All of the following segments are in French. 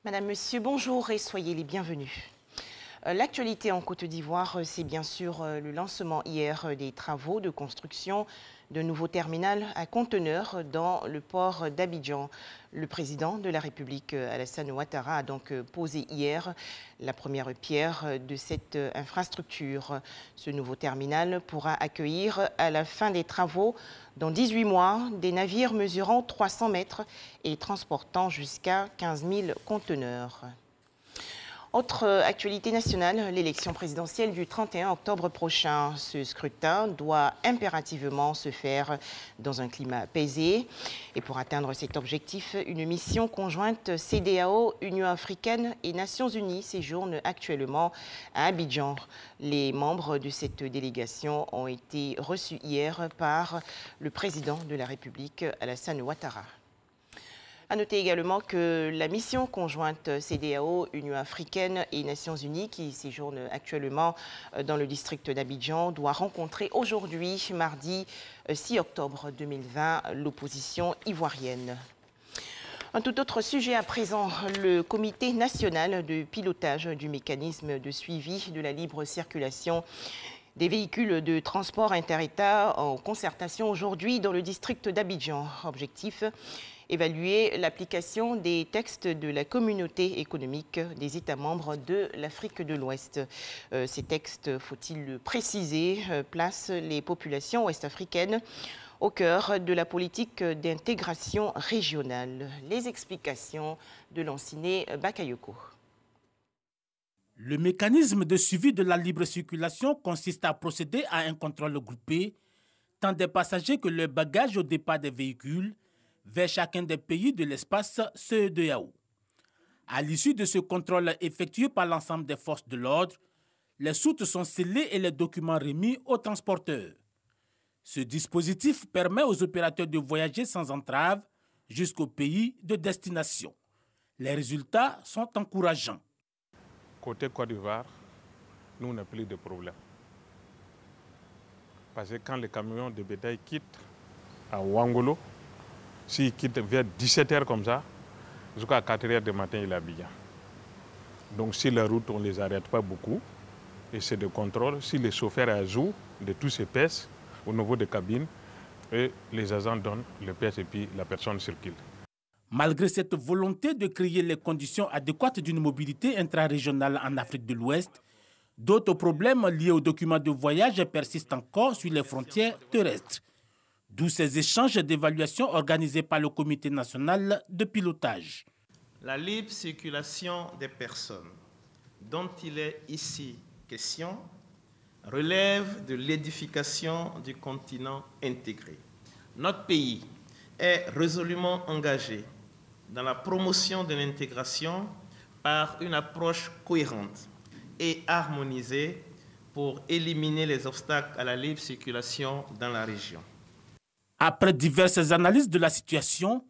Madame, Monsieur, bonjour et soyez les bienvenus. L'actualité en Côte d'Ivoire, c'est bien sûr le lancement hier des travaux de construction d'un nouveau terminal à conteneurs dans le port d'Abidjan. Le président de la République, Alassane Ouattara, a donc posé hier la première pierre de cette infrastructure. Ce nouveau terminal pourra accueillir à la fin des travaux, dans 18 mois, des navires mesurant 300 mètres et transportant jusqu'à 15 000 conteneurs. Autre actualité nationale, l'élection présidentielle du 31 octobre prochain. Ce scrutin doit impérativement se faire dans un climat apaisé. Et pour atteindre cet objectif, une mission conjointe CEDEAO, Union africaine et Nations unies séjourne actuellement à Abidjan. Les membres de cette délégation ont été reçus hier par le président de la République, Alassane Ouattara. À noter également que la mission conjointe CEDEAO, Union africaine et Nations unies qui séjourne actuellement dans le district d'Abidjan doit rencontrer aujourd'hui, mardi 6 octobre 2020, l'opposition ivoirienne. Un tout autre sujet à présent, le comité national de pilotage du mécanisme de suivi de la libre circulation des véhicules de transport inter-État en concertation aujourd'hui dans le district d'Abidjan. Objectif, évaluer l'application des textes de la communauté économique des États membres de l'Afrique de l'Ouest. Ces textes, faut-il le préciser, placent les populations ouest-africaines au cœur de la politique d'intégration régionale. Les explications de Lanciné Bakayoko. Le mécanisme de suivi de la libre circulation consiste à procéder à un contrôle groupé, tant des passagers que leurs bagages au départ des véhicules, vers chacun des pays de l'espace CEDEAO. À l'issue de ce contrôle effectué par l'ensemble des forces de l'ordre, les soutes sont scellées et les documents remis aux transporteurs. Ce dispositif permet aux opérateurs de voyager sans entrave jusqu'au pays de destination. Les résultats sont encourageants. Côté Côte d'Ivoire, nous, on n'a plus de problème. Parce que quand les camions de bétail quittent à Ouangolo, s'ils quittent vers 17h comme ça, jusqu'à 4h du matin, il est à Abidjan. Donc si la route, on ne les arrête pas beaucoup, et c'est de contrôle, si les chauffeurs ajoutent de tous ces pièces au niveau des cabines, et les agents donnent les pièces et puis la personne circule. Malgré cette volonté de créer les conditions adéquates d'une mobilité intra-régionale en Afrique de l'Ouest, d'autres problèmes liés aux documents de voyage persistent encore sur les frontières terrestres. D'où ces échanges d'évaluation organisés par le Comité national de pilotage. La libre circulation des personnes dont il est ici question relève de l'édification du continent intégré. Notre pays est résolument engagé dans la promotion de l'intégration par une approche cohérente et harmonisée pour éliminer les obstacles à la libre circulation dans la région. Après diverses analyses de la situation,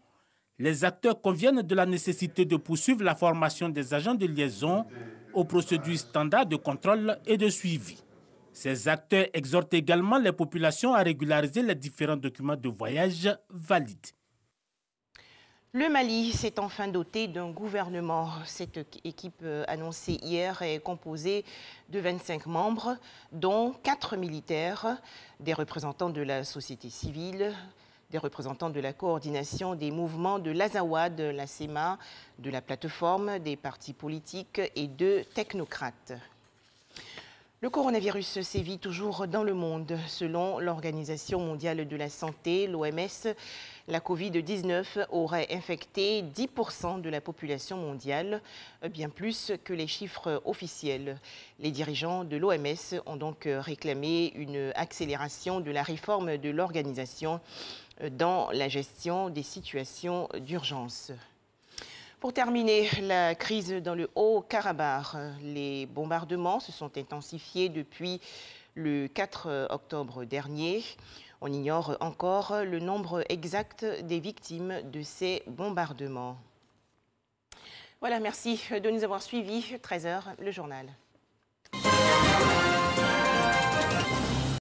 les acteurs conviennent de la nécessité de poursuivre la formation des agents de liaison aux procédures standards de contrôle et de suivi. Ces acteurs exhortent également les populations à régulariser les différents documents de voyage valides. Le Mali s'est enfin doté d'un gouvernement. Cette équipe annoncée hier est composée de 25 membres, dont 4 militaires, des représentants de la société civile, des représentants de la coordination des mouvements de l'Azawad, la SEMA, de la plateforme, des partis politiques et de technocrates. Le coronavirus sévit toujours dans le monde. Selon l'Organisation mondiale de la santé, l'OMS, la Covid-19 aurait infecté 10% de la population mondiale, bien plus que les chiffres officiels. Les dirigeants de l'OMS ont donc réclamé une accélération de la réforme de l'organisation dans la gestion des situations d'urgence. Pour terminer, la crise dans le Haut-Karabakh. Les bombardements se sont intensifiés depuis le 4 octobre dernier. On ignore encore le nombre exact des victimes de ces bombardements. Voilà, merci de nous avoir suivis. 13h, le journal.